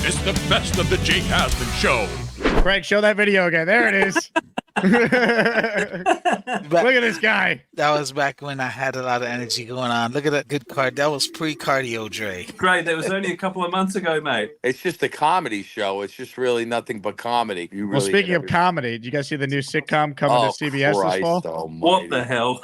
It's the best of the Jake Asman Show. Craig, show that video again. There it is. Look at this guy. That was back when I had a lot of energy going on. Look at that good card. That was pre-cardio, Dre. Great. That was only a couple of months ago, mate. It's just a comedy show. It's just really nothing but comedy. You really speaking of comedy, did you guys see the new sitcom coming to CBS this fall? What the hell?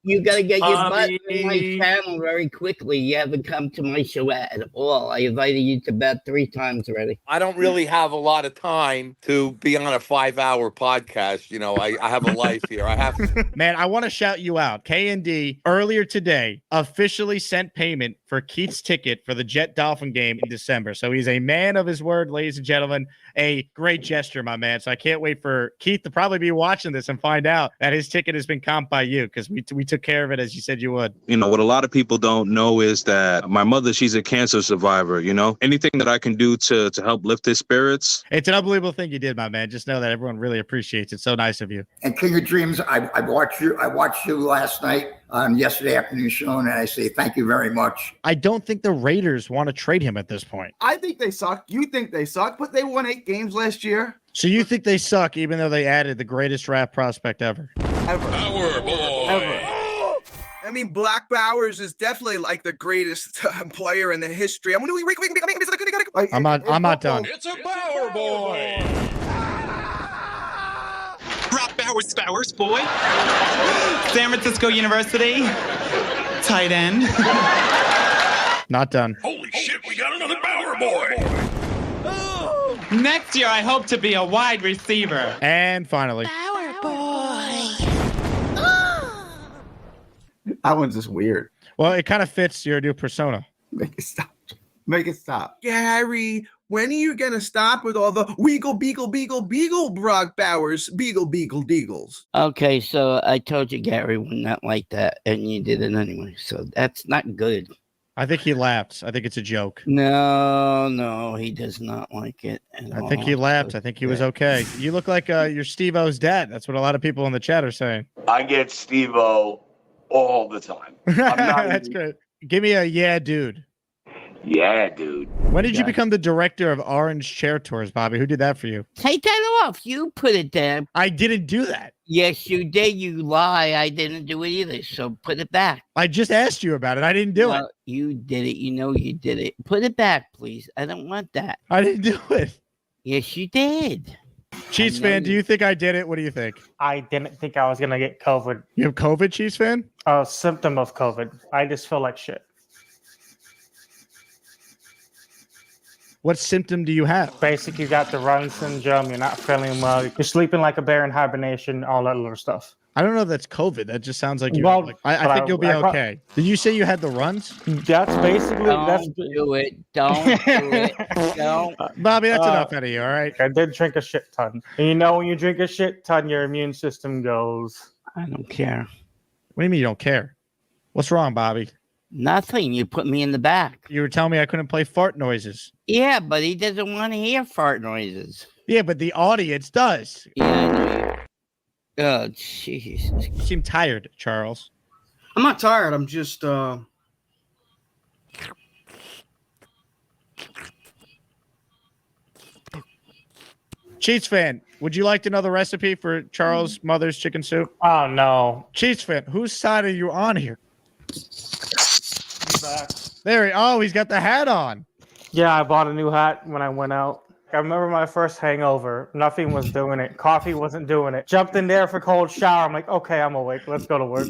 You got to get your butt in my channel very quickly. You haven't come to my show at all. I invited you to about 3 times already. I don't really have a lot of time to be on a 5-hour podcast. You know, I have a life here. I have to. Man, I want to shout you out. K&D earlier today officially sent payment for Keith's ticket for the Jet Dolphin game in December. So he's a man of his word, ladies and gentlemen. A great gesture, my man. So I can't wait for Keith to probably be watching this and find out that his ticket has been comped by you, because we took care of it as you said you would. You know, what a lot of people don't know is that my mother, she's a cancer survivor, you know. Anything that I can do to help lift his spirits. It's an unbelievable thing you did, my man. Just know that everyone really appreciates it. So nice of you. And King of Dreams, I watched you last night on yesterday afternoon show, and I say thank you very much. I don't think the Raiders want to trade him at this point. I think they suck. You think they suck, but they won 8 games last year. So you think they suck, even though they added the greatest draft prospect ever? Power boy. Ever. I mean, Black Bowers is definitely like the greatest player in the history. I'm not done. It's a power boy. Rock Bowers, boy. San Francisco University. Tight end. Not done. Holy shit, we got another power boy. Next year, I hope to be a wide receiver. And finally. Power boy. That one's just weird. Well, it kind of fits your new persona. Make it stop. Make it stop. Gary, when are you going to stop with all the Weagle, Beagle, Brock Bowers, Beagle, Deagles? Okay, so I told you Gary would not like that, and you did it anyway. So that's not good. I think he laughed. I think it's a joke. No, he does not like it. I think he laughed. I think he was okay. You look like you're Steve-O's dad. That's what a lot of people in the chat are saying. I get Steve-O all the time. That's great. Give me a yeah, dude. Yeah, dude. When did you become the director of Orange Chair Tours, Bobby? Who did that for you? Take that off. You put it there. I didn't do that. Yes, you did. You lie. I didn't do it either. So put it back. I just asked you about it. I didn't do it. You did it. You know you did it. Put it back, please. I don't want that. I didn't do it. Yes, you did. Chiefs fan, do you think I did it? What do you think? I didn't think I was going to get COVID. You have COVID, Chiefs fan? A symptom of COVID. I just feel like shit. What symptom do you have? Basically, you got the run syndrome. You're not feeling well. You're sleeping like a bear in hibernation, all that little stuff. I don't know if that's COVID. That just sounds like you're. Well, like, I think you'll be okay. Did you say you had the runs? That's basically. Don't do it. Don't do it. Don't. Bobby, that's enough out of you, all right? I did drink a shit ton. And you know, when you drink a shit ton, your immune system goes. I don't care. What do you mean you don't care? What's wrong, Bobby? Nothing. You put me in the back. You were telling me I couldn't play fart noises. Yeah, but he doesn't want to hear fart noises. Yeah, but the audience does. Yeah, I know. Oh, Jesus. You seem tired, Charles. I'm not tired. I'm just, Chiefs fan, would you like to know the recipe for Charles' mother's chicken soup? Oh, no. Chiefs fan, whose side are you on here? There he's got the hat on. Yeah, I bought a new hat when I went out. I remember my first hangover. Nothing was doing it. Coffee wasn't doing it. Jumped in there for a cold shower. I'm like, okay, I'm awake. Let's go to work.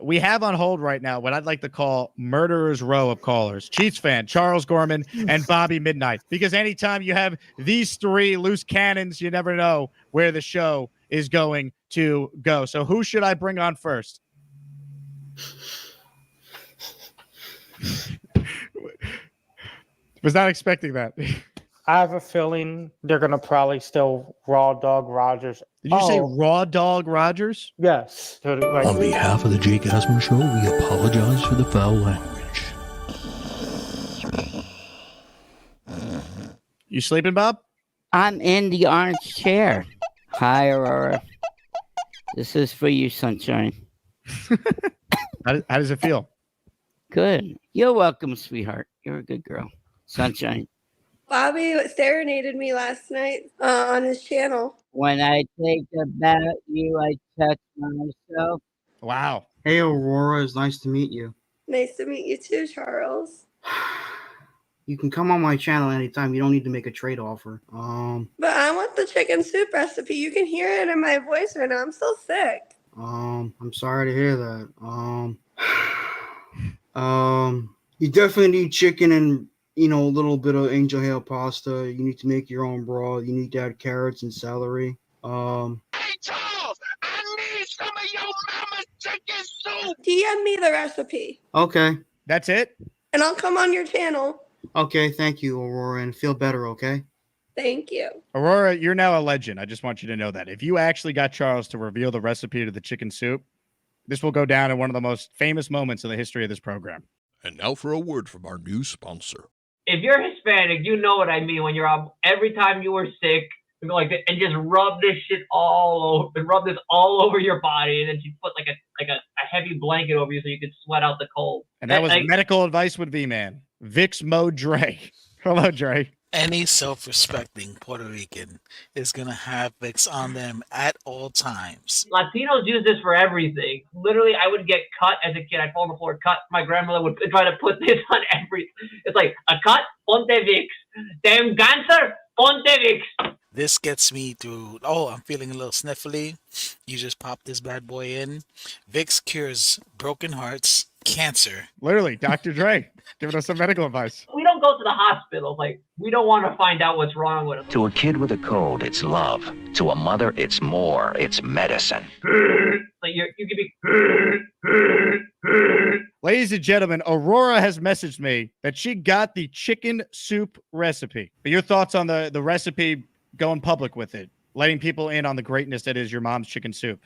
We have on hold right now what I'd like to call murderer's row of callers. Chiefs fan, Charles Gorman, and Bobby Midnight. Because anytime you have these 3 loose cannons, you never know where the show is going to go. So who should I bring on first? Was not expecting that. I have a feeling they're going to probably still raw dog Rodgers. Did you say raw dog Rodgers? Yes. On behalf of the Jake Asman Show, we apologize for the foul language. You sleeping, Bob? I'm in the orange chair. Hi, Aurora. This is for you, sunshine. How does it feel? Good. You're welcome, sweetheart. You're a good girl. Sunshine. Bobby serenaded me last night on his channel. When I think about you, I touch myself. Wow. Hey, Aurora. It's nice to meet you. Nice to meet you too, Charles. You can come on my channel anytime. You don't need to make a trade offer. But I want the chicken soup recipe. You can hear it in my voice right now. I'm still sick. I'm sorry to hear that. You definitely need chicken and, a little bit of angel hair pasta. You need to make your own broth. You need to add carrots and celery. Hey, Charles, I need some of your mama's chicken soup. DM me the recipe. Okay. That's it? And I'll come on your channel. Okay, thank you, Aurora, and feel better, okay? Thank you. Aurora, you're now a legend. I just want you to know that. If you actually got Charles to reveal the recipe to the chicken soup, this will go down in one of the most famous moments in the history of this program. And now for a word from our new sponsor. If you're Hispanic, you know what I mean when you're out every time you were sick, you go like this, and just rub this shit all over, and rub this all over your body, and then you put like a heavy blanket over you so you could sweat out the cold. And that was medical advice with V-Man. Vicks Mo Dre. Hello, Dre. Any self-respecting Puerto Rican is going to have Vicks on them at all times. Latinos use this for everything. Literally, I would get cut as a kid. I'd fall on the floor, cut. My grandmother would try to put this on every... It's like, a cut, ponte Vicks. Damn cancer, ponte Vicks. This gets me through, I'm feeling a little sniffly. You just pop this bad boy in. Vicks cures broken hearts, cancer. Literally, Dr. Dre giving us some medical advice. We don't go to the hospital. Like, we don't want to find out what's wrong with him. To a kid with a cold, it's love. To a mother, it's more. It's medicine. Like, you could be... Ladies and gentlemen, Aurora has messaged me that she got the chicken soup recipe. But your thoughts on the recipe going public with it, letting people in on the greatness that is your mom's chicken soup?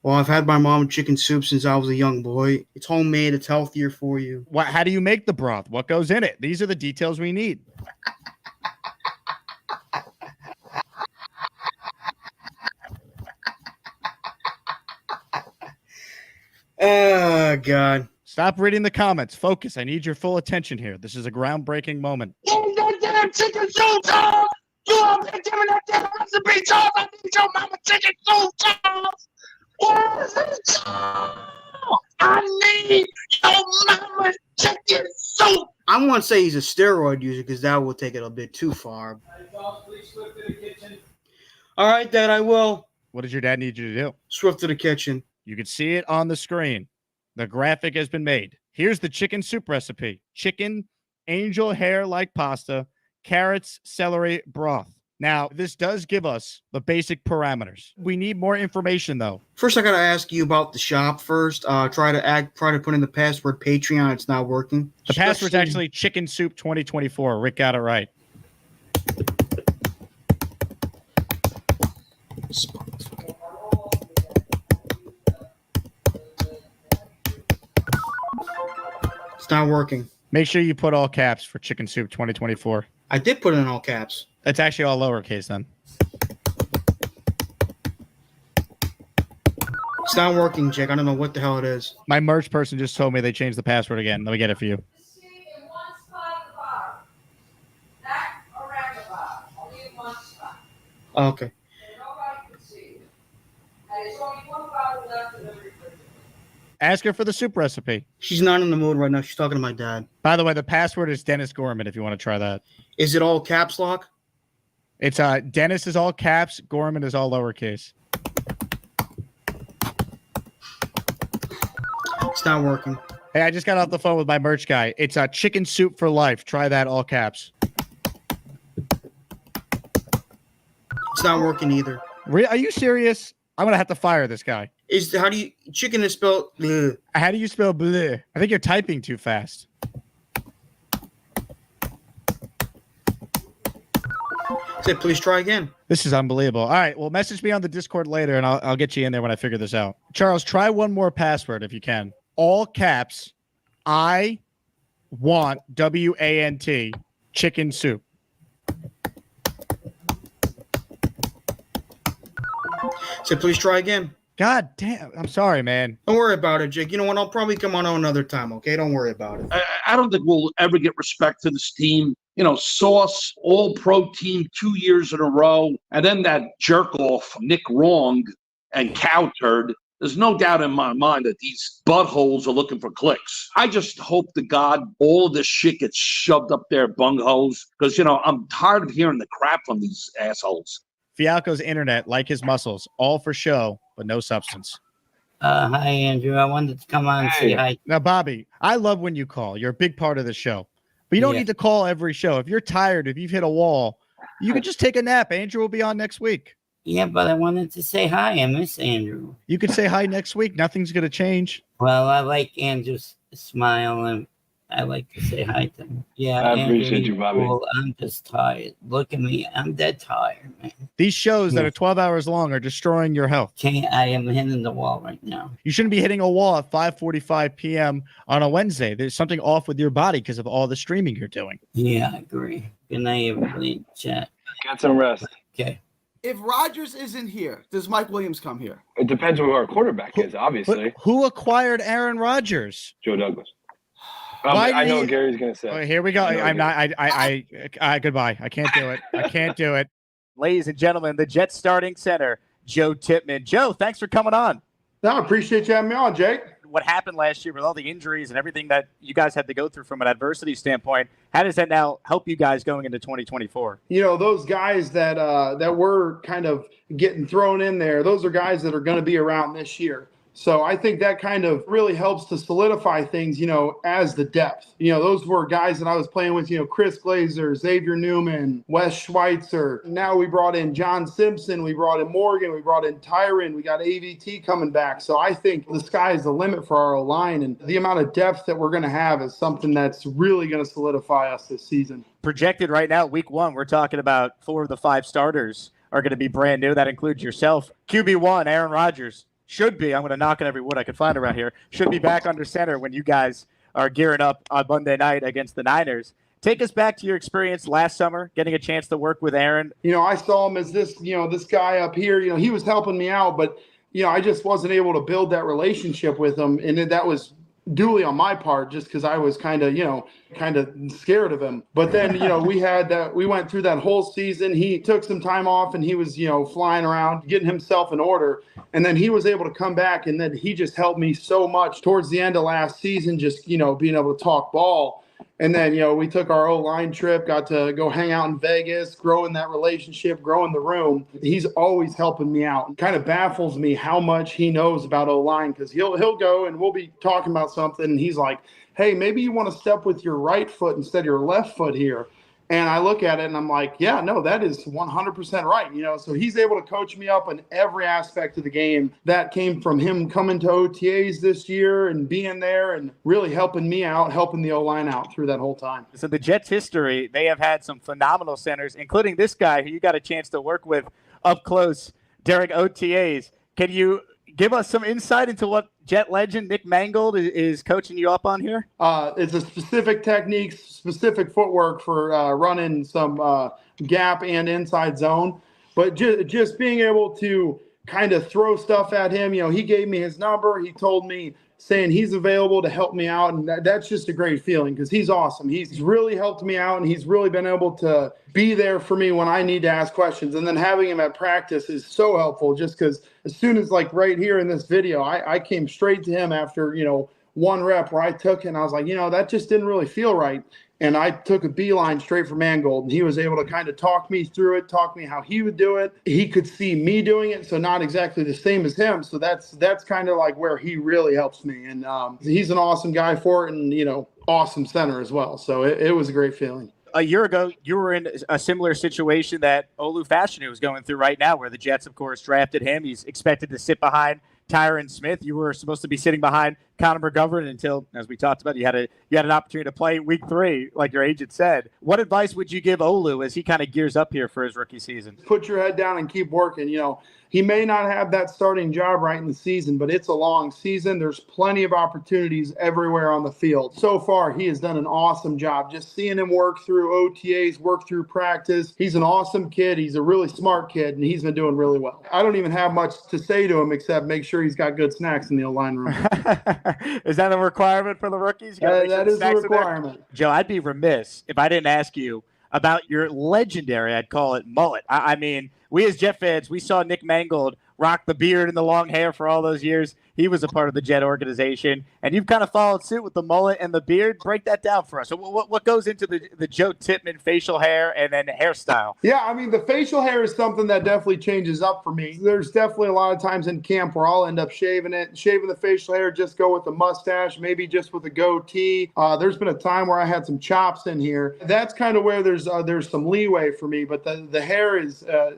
Well, I've had my mom chicken soup since I was a young boy. It's homemade. It's healthier for you. How do you make the broth? What goes in it? These are the details we need. Oh, God. Stop reading the comments. Focus. I need your full attention here. This is a groundbreaking moment. Give that damn chicken soup, Charles. You have been giving that damn recipe, Charles. I need your mama chicken soup, Charles. Where is it, Charles? I need your mama chicken soup. I won't say he's a steroid user because that will take it a bit too far. All right, Dad, I will. What does your dad need you to do? Swift to the kitchen. You can see it on the screen. The graphic has been made. Here's the chicken soup recipe. Chicken, angel hair like pasta, carrots, celery, broth. Now, this does give us the basic parameters. We need more information, though. First, I got to ask you about the shop first. Try to put in the password Patreon. It's not working. The password's actually Chicken Soup 2024. Rick got it right. It's not working. Make sure you put all caps for Chicken Soup 2024. I did put it in all caps. It's actually all lowercase then. It's not working, Jake. I don't know what the hell it is. My merch person just told me they changed the password again. Let me get it for you. Okay. Ask her for the soup recipe. She's not in the mood right now. She's talking to my dad. By the way, the password is Dennis Gorman if you want to try that. Is it all caps lock? It's Dennis is all caps, Gorman is all lowercase. It's not working. Hey, I just got off the phone with my merch guy. It's Chicken Soup for Life. Try that, all caps. It's not working either. Are you serious? I'm gonna have to fire this guy. Chicken is spelled bleh. How do you spell bleh? I think you're typing too fast. Say, please try again. This is unbelievable. All right, well, message me on the Discord later, and I'll get you in there when I figure this out. Charles, try one more password if you can. All caps, I want, WANT, chicken soup. Say, please try again. God damn. I'm sorry, man. Don't worry about it, Jake. You know what? I'll probably come on another time, okay? Don't worry about it. I don't think we'll ever get respect to this team. You know, Sauce, all pro team 2 years in a row, and then that jerk off, Nick Wrong and Cow Turd. There's no doubt in my mind that these buttholes are looking for clicks. I just hope to God all of this shit gets shoved up their bungholes because, you know, I'm tired of hearing the crap from these assholes. Fialco's internet, like his muscles, all for show, but no substance. Hi, Andrew. I wanted to come on and say hi. Now, Bobby, I love when you call. You're a big part of the show. But you don't need to call every show. If you're tired, if you've hit a wall, you can just take a nap. Andrew will be on next week. Yeah, but I wanted to say hi. I miss Andrew. You can say hi next week. Nothing's going to change. Well, I like Andrew's smile, and I like to say hi to him. Yeah, I appreciate Andrew, you, Bobby. cool. I'm just tired. Look at me. I'm dead tired, man. These shows that are 12 hours long are destroying your health. I am hitting the wall right now. You shouldn't be hitting a wall at 5:45 p.m. on a Wednesday. There's something off with your body because of all the streaming you're doing. Yeah, I agree. Good night, everybody in chat. Get some rest. Okay. If Rodgers isn't here, does Mike Williams come here? It depends on who our quarterback is, obviously. Who acquired Aaron Rodgers? Joe Douglas. I know what Gary's going to say. Oh, here we go. I'm not. I goodbye. I can't do it. I can't do it. Ladies and gentlemen, the Jets starting center, Joe Tippmann. Joe, thanks for coming on. No, I appreciate you having me on, Jake. What happened last year with all the injuries and everything that you guys had to go through from an adversity standpoint, how does that now help you guys going into 2024? You know, those guys that were kind of getting thrown in there, those are guys that are going to be around this year. So I think that kind of really helps to solidify things, you know, as the depth. You know, those were guys that I was playing with, you know, Chris Glazer, Xavier Newman, Wes Schweitzer. Now we brought in John Simpson. We brought in Morgan. We brought in Tyron. We got AVT coming back. So I think the sky is the limit for our line. And the amount of depth that we're going to have is something that's really going to solidify us this season. Projected right now, week one, we're talking about 4 of the 5 starters are going to be brand new. That includes yourself. QB1, Aaron Rodgers. Should be, I'm going to knock on every wood I could find around here, should be back under center when you guys are gearing up on Monday night against the Niners. Take us back to your experience last summer, getting a chance to work with Aaron. You know, I saw him as this, you know, this guy up here, you know, he was helping me out, but, you know, I just wasn't able to build that relationship with him. And that was duly on my part, just because I was kind of scared of him. But then, you know, we went through that whole season. He took some time off and he was, you know, flying around, getting himself in order. And then he was able to come back, and then he just helped me so much towards the end of last season, just, you know, being able to talk ball. And then, you know, we took our O-line trip, got to go hang out in Vegas, growing that relationship, growing the room. He's always helping me out. It kind of baffles me how much he knows about O-line, because he'll go and we'll be talking about something, and he's like, hey, maybe you want to step with your right foot instead of your left foot here. And I look at it and I'm like, yeah, no, that is 100% right. You know, so he's able to coach me up in every aspect of the game. That came from him coming to OTAs this year and being there and really helping me out, helping the O-line out through that whole time. So the Jets history, they have had some phenomenal centers, including this guy who you got a chance to work with up close during OTAs. Can you give us some insight into what Jet legend Nick Mangold is coaching you up on here? It's a specific technique, specific footwork for running some gap and inside zone. But just being able to kind of throw stuff at him. You know, he gave me his number. He told me saying he's available to help me out. And that's just a great feeling because he's awesome. He's really helped me out, and he's really been able to be there for me when I need to ask questions. And then having him at practice is so helpful just because as soon as like right here in this video, I came straight to him after, you know, one rep where I took it and I was like, you know, that just didn't really feel right. And I took a beeline straight for Mangold, and he was able to kind of talk me through it, talk me how he would do it. He could see me doing it, so not exactly the same as him. So that's kind of like where he really helps me. And he's an awesome guy for it, and, you know, awesome center as well. So it was a great feeling. A year ago, you were in a similar situation that Olu Fashanu is going through right now, where the Jets, of course, drafted him. He's expected to sit behind Tyron Smith. You were supposed to be sitting behind Connor McGovern until, as we talked about, you had an opportunity to play week 3, like your agent said. What advice would you give Olu as he kind of gears up here for his rookie season? Put your head down and keep working. He may not have that starting job right in the season, but it's a long season. There's plenty of opportunities everywhere on the field. So far, he has done an awesome job. Just seeing him work through OTAs, work through practice. He's an awesome kid. He's a really smart kid, and he's been doing really well. I don't even have much to say to him except make sure he's got good snacks in the O-line room. Is that a requirement for the rookies? That is a requirement. Joe, I'd be remiss if I didn't ask you about your legendary, I'd call it, mullet. I mean, we as Jet fans, we saw Nick Mangold rock the beard and the long hair for all those years. He was a part of the Jet organization, and you've kind of followed suit with the mullet and the beard. Break that down for us. So what goes into the Joe Tippmann facial hair and then hairstyle? Yeah, I mean, the facial hair is something that definitely changes up for me. There's definitely a lot of times in camp where I'll end up shaving the facial hair, just go with the mustache, maybe just with a goatee. There's been a time where I had some chops in here. That's kind of where there's some leeway for me, but the hair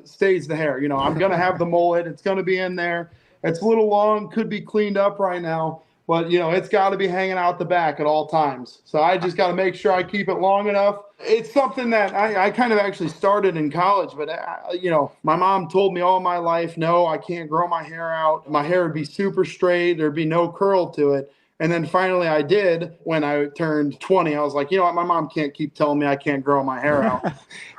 stays the hair. I'm going to have the mullet. It's going to be in there. It's a little long, could be cleaned up right now, but it's got to be hanging out the back at all times. So I just got to make sure I keep it long enough. It's something that I kind of actually started in college, but my mom told me all my life, no, I can't grow my hair out. My hair would be super straight. Thered be no curl to it. And then finally I did when I turned 20. I was like, you know what? My mom can't keep telling me I can't grow my hair out.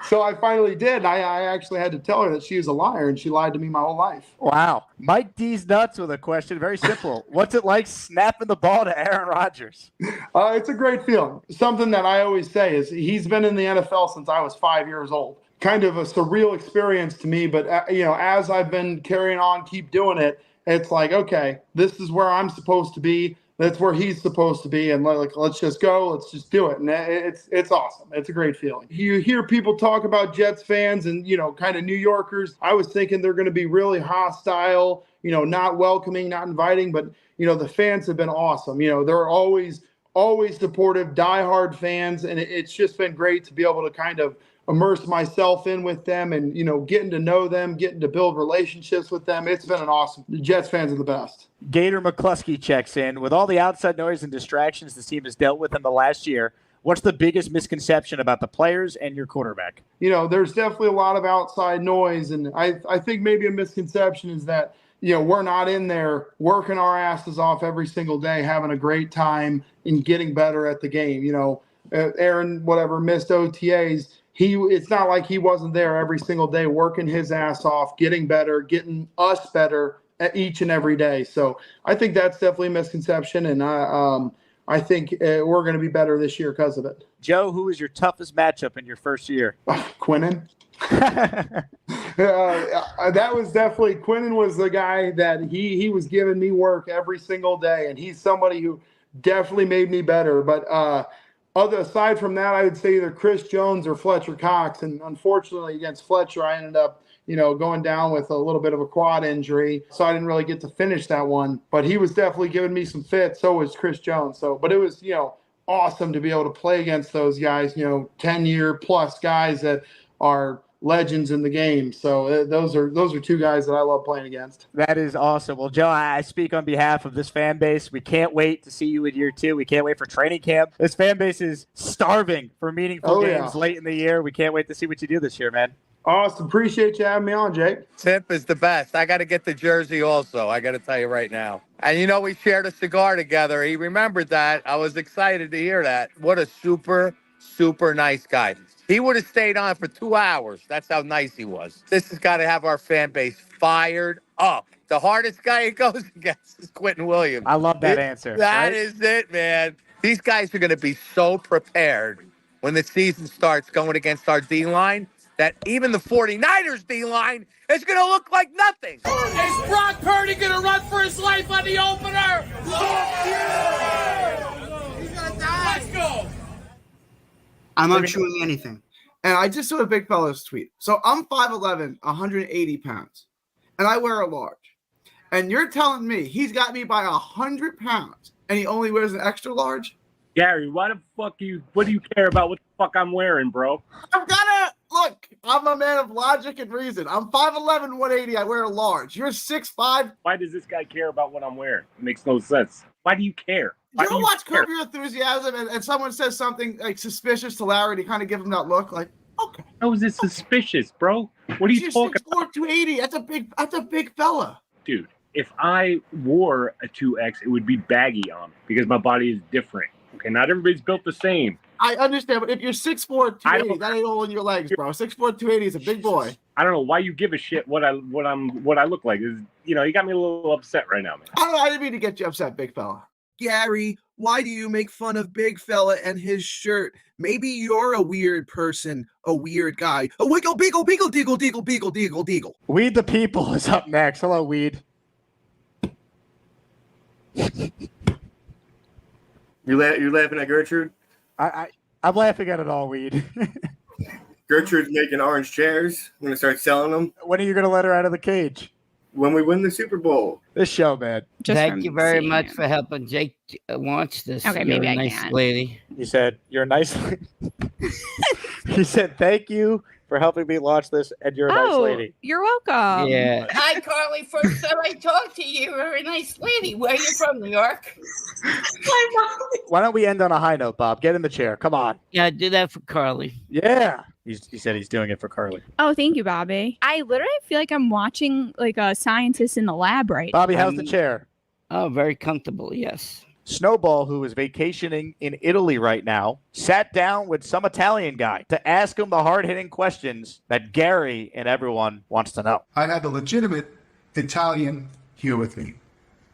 So I finally did. I actually had to tell her that she was a liar, and she lied to me my whole life. Wow. Mike D's nuts with a question. Very simple. What's it like snapping the ball to Aaron Rodgers? It's a great feeling. Something that I always say is he's been in the NFL since I was 5 years old. Kind of a surreal experience to me, but as I've been carrying on, keep doing it, it's like, okay, this is where I'm supposed to be. That's where he's supposed to be, and let's just go. Let's just do it, and it's awesome. It's a great feeling. You hear people talk about Jets fans and kind of New Yorkers. I was thinking they're going to be really hostile, not welcoming, not inviting, but the fans have been awesome. They're always supportive, diehard fans, and it's just been great to be able to kind of immerse myself in with them and getting to know them, getting to build relationships with them. It's been an awesome. The Jets fans are the best. Gator McClusky checks in. With all the outside noise and distractions this team has dealt with in the last year, what's the biggest misconception about the players and your quarterback? There's definitely a lot of outside noise, and I think maybe a misconception is that we're not in there working our asses off every single day, having a great time and getting better at the game. Aaron missed OTAs. It's not like he wasn't there every single day working his ass off, getting better, getting us better each and every day. So I think that's definitely a misconception, and I think we're going to be better this year because of it. Joe, who was your toughest matchup in your first year? Quinnen. That was definitely Quinnen was the guy that he was giving me work every single day, and he's somebody who definitely made me better. But aside from that, I would say either Chris Jones or Fletcher Cox. And unfortunately against Fletcher, I ended up, going down with a little bit of a quad injury. So I didn't really get to finish that one. But he was definitely giving me some fits. So was Chris Jones. But it was, awesome to be able to play against those guys, 10-year plus guys that are legends in the game. So those are two guys that I love playing against. That is awesome. Well, Joe, I speak on behalf of this fan base. We can't wait to see you in year 2. We can't wait for training camp. This fan base is starving for meaningful games late in the year. We can't wait to see what you do this year, man. Awesome. Appreciate you having me on, Jake. Tip is the best. I got to get the jersey also. I got to tell you right now. And we shared a cigar together. He remembered that. I was excited to hear that. What a super, super nice guy. He would have stayed on for 2 hours. That's how nice he was. This has got to have our fan base fired up. The hardest guy it goes against is Quentin Williams. I love that answer. That is it, man. These guys are going to be so prepared when the season starts going against our D-line that even the 49ers D-line is going to look like nothing. Is Brock Purdy going to run for his life on the opener? He's going to die. Let's go. I'm not chewing anything. And I just saw a big fella's tweet. So I'm 5'11", 180 pounds, and I wear a large. And you're telling me he's got me by 100 pounds, and he only wears an extra large? Gary, what do you care about what the fuck I'm wearing, bro? Look, I'm a man of logic and reason. I'm 5'11", 180. I wear a large. You're 6'5". Why does this guy care about what I'm wearing? It makes no sense. Why do you care? Why You do don't you watch care? Curb Your Enthusiasm and someone says something like suspicious to Larry to kind of give him that look like, okay. How is it suspicious, bro? What are you talking about? 280. That's a big fella. Dude, if I wore a 2X, it would be baggy on me because my body is different. Okay, not everybody's built the same. I understand, but if you're 6'4", 280, that ain't all in your legs, bro. 6'4", 280 is a big boy. I don't know why you give a shit what I look like. You got me a little upset right now, man. I didn't mean to get you upset, big fella. Gary, why do you make fun of Big Fella and his shirt? Maybe you're a weird person, a weird guy. A wiggle, beagle, beagle, deagle, deagle, beagle, deagle, deagle. Weed the People is up next. Hello, Weed. You're laughing at Gertrude? I'm laughing at it all, Weed. Gertrude's making orange chairs. I'm going to start selling them. When are you going to let her out of the cage? When we win the Super Bowl. This show, man. Thank you very much for helping Jake watch this. Okay, You're maybe a I nice can. lady. He said, "You're a nice." He said, "Thank you for helping me launch this, and you're a nice lady." You're welcome. Yeah. Hi, Carly. First time I talked to you, you're a nice lady. Where are you from, New York? Why don't we end on a high note, Bob? Get in the chair. Come on. Yeah, do that for Carly. Yeah. He said he's doing it for Carly. Oh, thank you, Bobby. I literally feel like I'm watching like a scientist in the lab right Bobby, now. how's the chair? Oh, very comfortable, yes. Snowball, who is vacationing in Italy right now, sat down with some Italian guy to ask him the hard-hitting questions that Gary and everyone wants to know. I have a legitimate Italian here with me.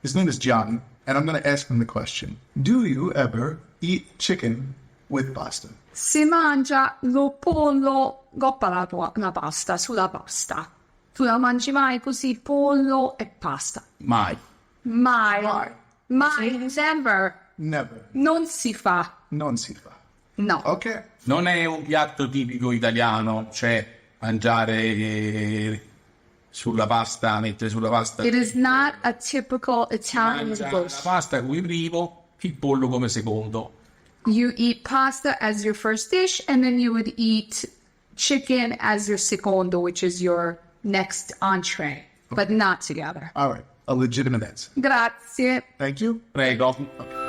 His name is John, and I'm going to ask him the question. Do you ever eat chicken with pasta? Si mangia lo pollo coppa la pasta, sulla pasta. Tu la mangi mai così, pollo e pasta? Mai. Mai. Never. Never. Non si fa. Non si fa. No. Ok. Non è un piatto tipico italiano, cioè mangiare sulla pasta, mettere sulla pasta. It is not a typical Italian Mangia dish. la pasta come primo, il pollo come secondo. You eat pasta as your first dish, and then you would eat chicken as your secondo, which is your next entree, but not together. All right. A legitimate answer. Grazie. Thank you. Prego.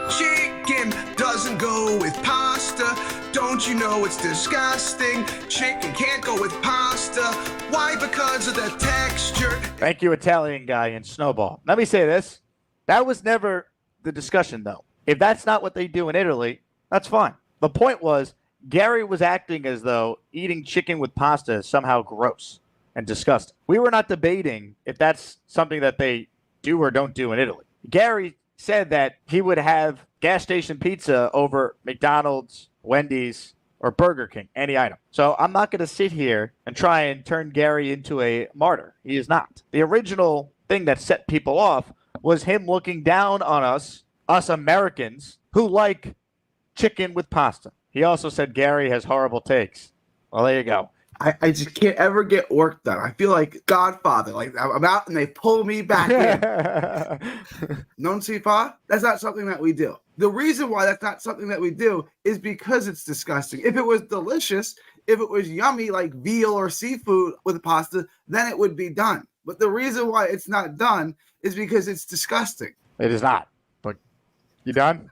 Chicken doesn't go with pasta. Don't you know it's disgusting? Chicken can't go with pasta. Why? Because of the texture. Thank you, Italian guy in Snowball. Let me say this. That was never the discussion, though. If that's not what they do in Italy, that's fine. The point was, Gary was acting as though eating chicken with pasta is somehow gross and disgusting. We were not debating if that's something that they do or don't do in Italy. Gary said that he would have gas station pizza over McDonald's, Wendy's, or Burger King, any item. So I'm not going to sit here and try and turn Gary into a martyr. He is not. The original thing that set people off was him looking down on us Americans, who like chicken with pasta. He also said Gary has horrible takes. Well, there you go. I just can't ever get work done. I feel like Godfather. Like I'm out and they pull me back in. Non si fa? That's not something that we do. The reason why that's not something that we do is because it's disgusting. If it was delicious, if it was yummy like veal or seafood with pasta, then it would be done. But the reason why it's not done is because it's disgusting. It is not. But you done?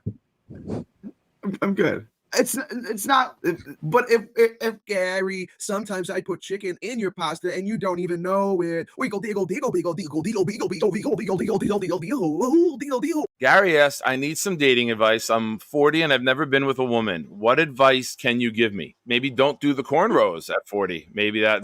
I'm good. It's not. But if Gary, sometimes I put chicken in your pasta and you don't even know it. Wiggle, diggle, diggle, diggle, diggle, diggle, diggle, diggle, diggle, diggle, diggle, diggle, diggle, diggle, diggle, diggle. Gary asks, I need some dating advice. I'm 40 and I've never been with a woman. What advice can you give me? Maybe don't do the cornrows at 40. Maybe that.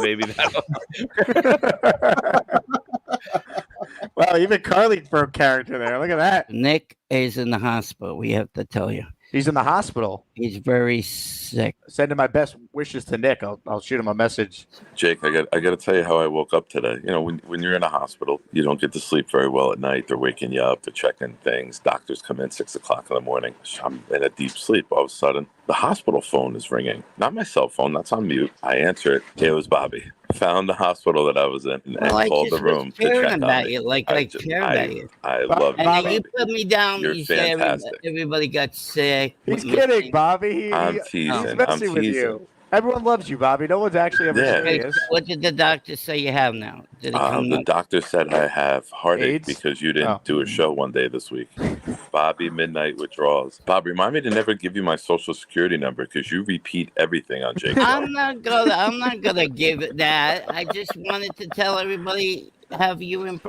Well, even Carly broke character there. Look at that. Nick is in the hospital. We have to tell you. He's in the hospital. He's very sick. Sending my best wishes to Nick. I'll shoot him a message. Jake, I got to tell you how I woke up today. You know, when you're in a hospital, you don't get to sleep very well at night. They're waking you up. They're checking things. Doctors come in 6 o'clock in the morning. I'm in a deep sleep. All of a sudden, the hospital phone is ringing. Not my cell phone. That's on mute. I answer it. It was Bobby. Found the hospital that I was in and called the room to check on about me. you, like I care about you. I love you. And then you put me down. You're You say fantastic. everybody got sick. He's kidding, Bobby. I'm teasing. He's messing with you. Everyone loves you, Bobby. No one's actually ever Yeah. serious. What did the doctor say you have now? Did it come The up? doctor said I have heartache AIDS? because you didn't Oh. do a show one day this week. Bobby, midnight withdrawals. Bob, remind me to never give you my social security number because you repeat everything on Jake's show. I'm not gonna give it that. I just wanted to tell everybody.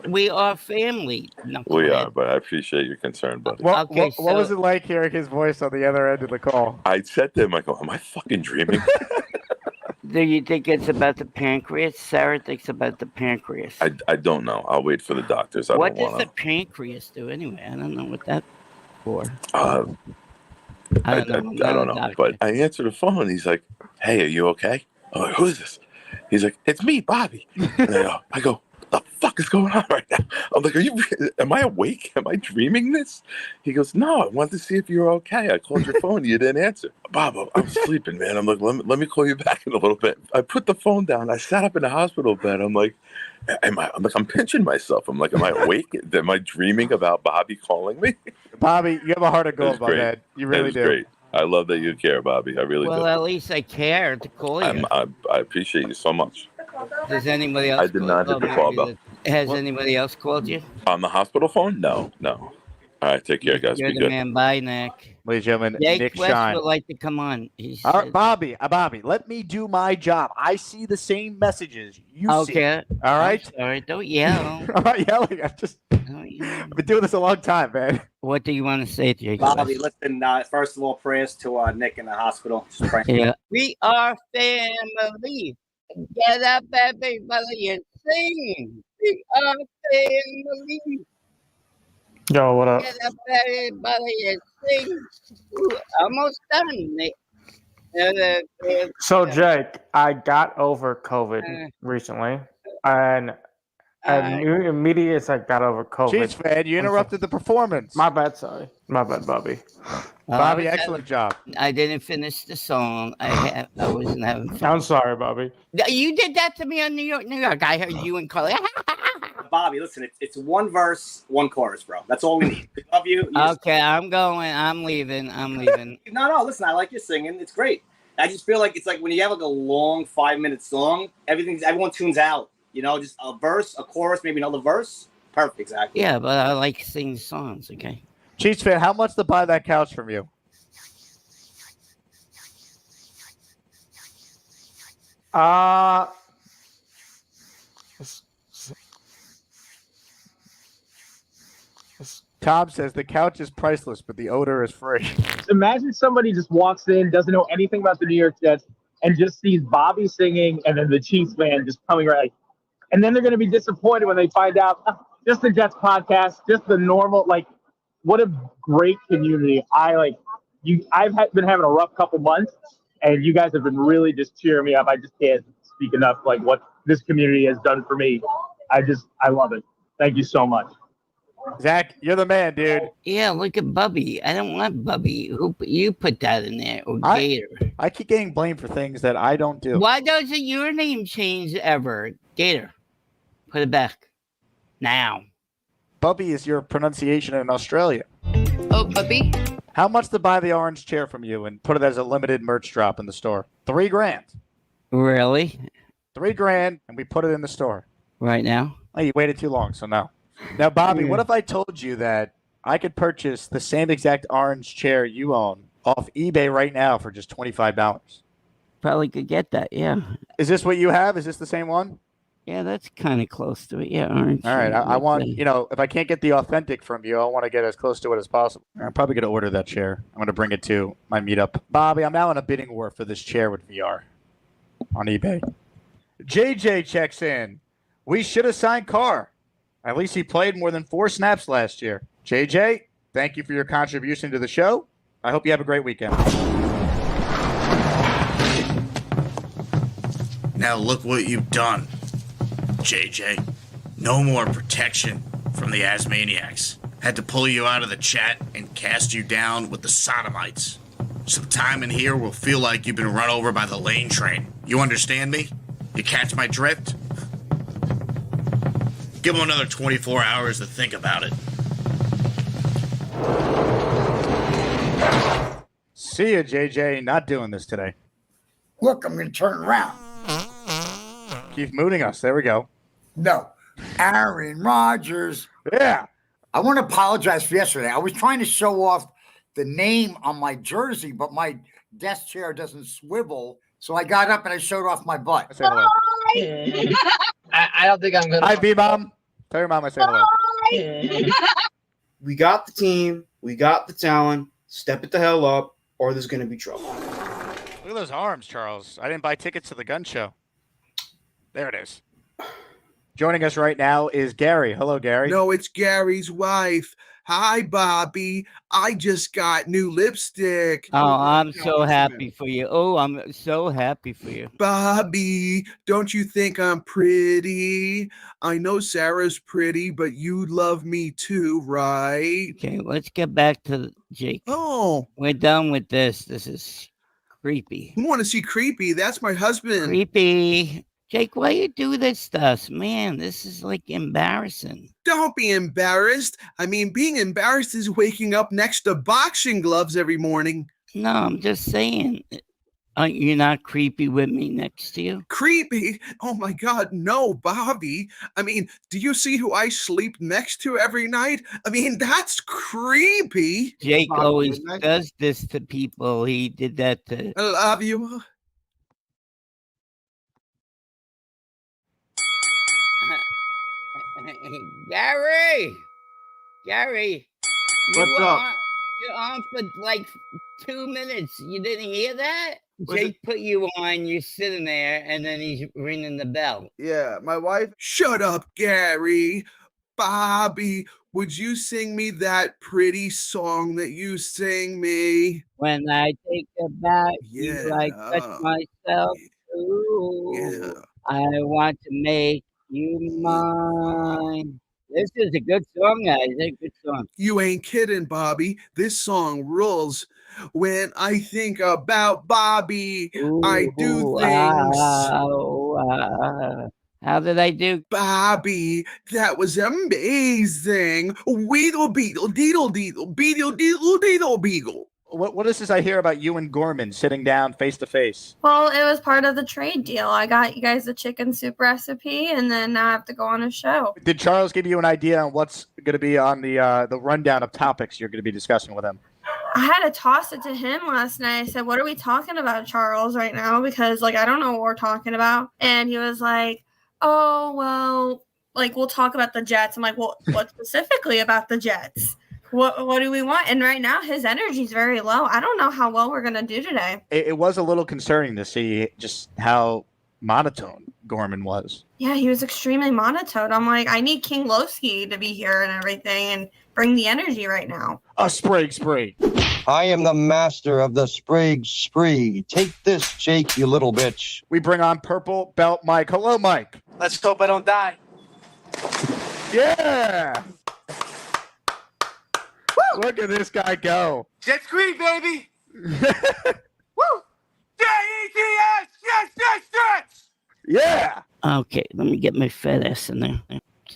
We are family. We are, but I appreciate your concern, buddy. What Okay, was so- it like hearing his voice on the other end of the call? I said to him, I go, am I fucking dreaming? Do you think it's about the pancreas? Sarah thinks about the pancreas. I don't know. I'll wait for the doctors. I What don't does want the pancreas do anyway? I don't know what that's for. I I don't know. know. But I answer the phone. He's like, hey, are you okay? I'm like, who is this? He's like, it's me, Bobby. And I go, what the fuck is going on right now? I'm like, am I awake? Am I dreaming this? He goes, no, I wanted to see if you were okay. I called your phone. You didn't answer. Bob, I'm sleeping, man. I'm like, let me call you back in a little bit. I put the phone down. I sat up in the hospital bed. I'm like, I'm pinching myself. I'm like, am I awake? Am I dreaming about Bobby calling me? Bobby, you have a heart of gold, my great. man. You really do. Great. I love that you care, Bobby. I really Well, do. at least I care to call you. I appreciate you so much. Does anybody else? I did not hit the call bell. Has anybody else called you? On the hospital phone? No. All right, take care, guys. You're Be the good. man. Bye, Nick. Ladies and gentlemen, Jake Nick West Shine. would like to come on. All right, Bobby, let me do my job. I see the same messages you see. Okay. All right? I'm sorry, don't yell. I'm not yelling. I've been doing this a long time, man. What do you want to say to Jake Bobby, West? listen, first of all, prayers to Nick in the hospital. Just praying. Yeah. We are family. Get up, everybody, and sing. We are family. Yo, what up? Get up, everybody, and sing. Ooh, almost done, Nick. So, Jake, I got over COVID recently, and immediately as I got over COVID. Chiefs fan, you interrupted the performance. My bad, sorry. My bad, Bobby. Bobby, excellent job. I didn't finish the song. I wasn't having fun. I'm sorry, Bobby. You did that to me on New York. I heard you and Carly. Bobby, listen, it's one verse, one chorus, bro. That's all we need. We love you. Okay, I'm going. I'm leaving. No, listen, I like your singing. It's great. I just feel like it's like when you have like a long 5-minute song, everyone tunes out. You know, just a verse, a chorus, maybe another verse. Perfect, exactly. Yeah, but I like singing songs, okay? Chiefs fan, how much to buy that couch from you? Tom says the couch is priceless, but the odor is free. Imagine somebody just walks in, doesn't know anything about the New York Jets, and just sees Bobby singing, and then the Chiefs fan just coming right. And then they're going to be disappointed when they find out just the Jets podcast, just the normal. Like, what a great community! I've been having a rough couple months, and you guys have been really just cheering me up. I just can't speak enough like what this community has done for me. I love it. Thank you so much. Zach, you're the man, dude. Yeah, look at Bubby. I don't want Bubby. You put that in there, or Gator. I keep getting blamed for things that I don't do. Why doesn't your name change ever? Gator, put it back. Now. Bubby is your pronunciation in Australia. Oh, Bubby? How much to buy the orange chair from you and put it as a limited merch drop in the store? $3,000. Really? $3,000, and we put it in the store. Right now? Oh, you waited too long, so no. Now, Bobby, what if I told you that I could purchase the same exact orange chair you own off eBay right now for just $25? Probably could get that, yeah. Is this what you have? Is this the same one? Yeah, that's kind of close to it. Yeah, orange. All right. I want, if I can't get the authentic from you, I want to get as close to it as possible. I'm probably going to order that chair. I'm going to bring it to my meetup. Bobby, I'm now in a bidding war for this chair with VR on eBay. JJ checks in. We should have signed Carr. At least he played more than 4 snaps last year. JJ, thank you for your contribution to the show. I hope you have a great weekend. Now look what you've done, JJ. No more protection from the Asmaniacs. Had to pull you out of the chat and cast you down with the sodomites. Some time in here will feel like you've been run over by the lane train. You understand me? You catch my drift? Give him another 24 hours to think about it. See ya, JJ. Not doing this today. Look, I'm going to turn around. Keep mooning us. There we go. No. Aaron Rodgers. Yeah. I want to apologize for yesterday. I was trying to show off the name on my jersey, but my desk chair doesn't swivel. So I got up and I showed off my butt. Say hello. I don't think I'm going to. Hi, B-Mom. Tell your mom I say hello. We got the team. We got the talent. Step it the hell up, or there's going to be trouble. Look at those arms, Charles. I didn't buy tickets to the gun show. There it is. Joining us right now is Gary. Hello, Gary. No, it's Gary's wife. Hi, Bobby. I just got new lipstick. Oh, I'm so happy for you. Oh, I'm so happy for you. Bobby, don't you think I'm pretty? I know Sarah's pretty, but you love me too, right? Okay, let's get back to Jake. Oh. We're done with this. This is creepy. You want to see creepy? That's my husband. Creepy. Jake, why you do this to us? Man, this is like embarrassing. Don't be embarrassed. I mean, being embarrassed is waking up next to boxing gloves every morning. No, I'm just saying. You're not creepy with me next to you? Creepy? Oh my God, no, Bobby. I mean, do you see who I sleep next to every night? I mean, that's creepy. Jake always does this to people. He did that to... I love you. Gary, What's up? You're on for like 2 minutes. You didn't hear that? Jake put you on. You're sitting there, and then he's ringing the bell. Yeah, my wife. Shut up, Gary. Bobby, would you sing me that pretty song that you sing me? When I take it back, you like touch myself. Ooh, Yeah. I want to make you mine. This is a good song, guys. It's a good song. You ain't kidding, Bobby. This song rules. When I think about Bobby, I do things. How did I do? Bobby, that was amazing. Weedle beetle, deedle deedle, beedle deedle deedle beagle. What is this I hear about you and Gorman sitting down face to face? Well, it was part of the trade deal. I got you guys the chicken soup recipe, and then now I have to go on a show. Did Charles give you an idea on what's going to be on the rundown of topics you're going to be discussing with him? I had to toss it to him last night. I said, "What are we talking about, Charles, right now? Because I don't know what we're talking about." And he was like, "Oh, well, we'll talk about the Jets." I'm like, "Well, what specifically about the Jets? What do we want?" And right now, his energy is very low. I don't know how well we're going to do today. It was a little concerning to see just how monotone Gorman was. Yeah, he was extremely monotone. I'm like, I need King Lowski to be here and everything and bring the energy right now. A spree. I am the master of the Sprague Spree. Take this, Jake, you little bitch. We bring on Purple Belt Mike. Hello, Mike. Let's hope I don't die. Yeah. Look at this guy go. Jet Screen, baby. Woo! J-E-T-S! Yes! Yeah. Okay, let me get my fat ass in there.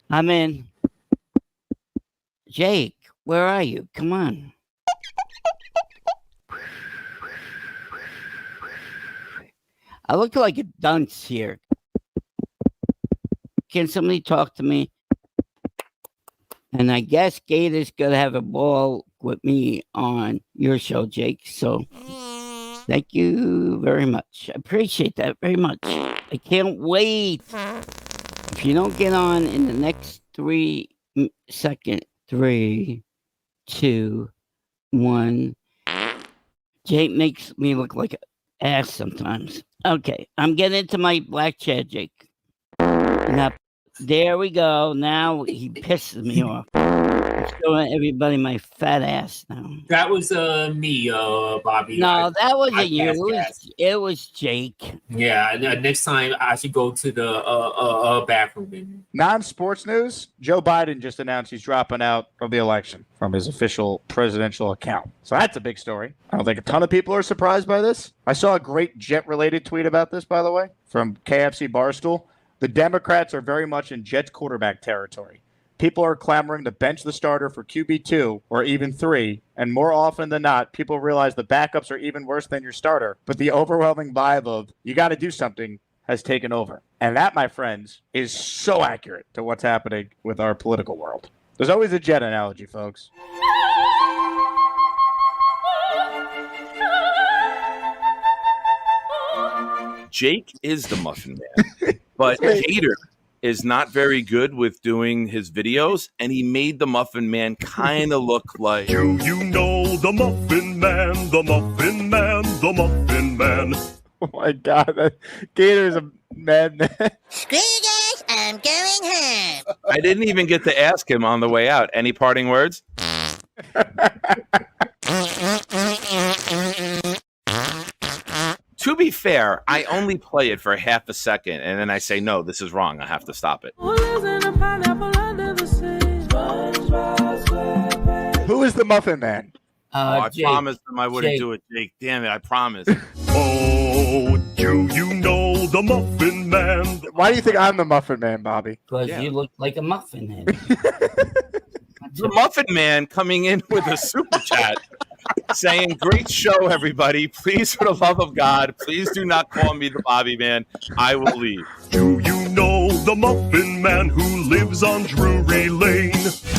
I'm in. Jake, where are you? Come on. I look like a dunce here. Can somebody talk to me? And I guess Gator's gonna have a ball with me on your show, Jake. So thank you very much. I appreciate that very much. I can't wait. If you don't get on in the next 3 seconds, 3, 2, 1. Jake makes me look like an ass sometimes. Okay, I'm getting into my black chair, Jake. Now, there we go. Now he pisses me off. I'm showing everybody my fat ass now. That was me, Bobby. No, that wasn't you. It was Jake. Yeah, next time I should go to the bathroom. Non-sports news, Joe Biden just announced he's dropping out of the election from his official presidential account. So that's a big story. I don't think a ton of people are surprised by this. I saw a great Jet-related tweet about this, by the way, from KFC Barstool. The Democrats are very much in Jets quarterback territory. people are clamoring to bench the starter for QB2 or even 3, and more often than not, people realize the backups are even worse than your starter, but the overwhelming vibe of you got to do something has taken over. And that, my friends, is so accurate to what's happening with our political world. There's always a jet analogy, folks. Jake is the Muffin Man, but Gator is not very good with doing his videos, and he made the Muffin Man kind of look like... Do you know the Muffin Man, the Muffin Man, the Muffin Man? Oh my God, Gator's a madman. Screw you guys, I'm going home. I didn't even get to ask him on the way out. Any parting words? To be fair, I only play it for half a second, and then I say, no, this is wrong. I have to stop it. Who is the Muffin Man? I Jake. promised him I wouldn't Jake. do it, Jake. Damn it, I promised. Oh, do you know the Muffin Man? Why do you think I'm the Muffin Man, Bobby? Because you look like a muffin head. The Muffin Man coming in with a super chat saying, great show, everybody. Please, for the love of God, please do not call me the Bobby Man. I will leave. Do you know the Muffin Man who lives on Drury Lane?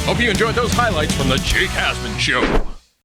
Hope you enjoyed those highlights from the Jake Asman Show.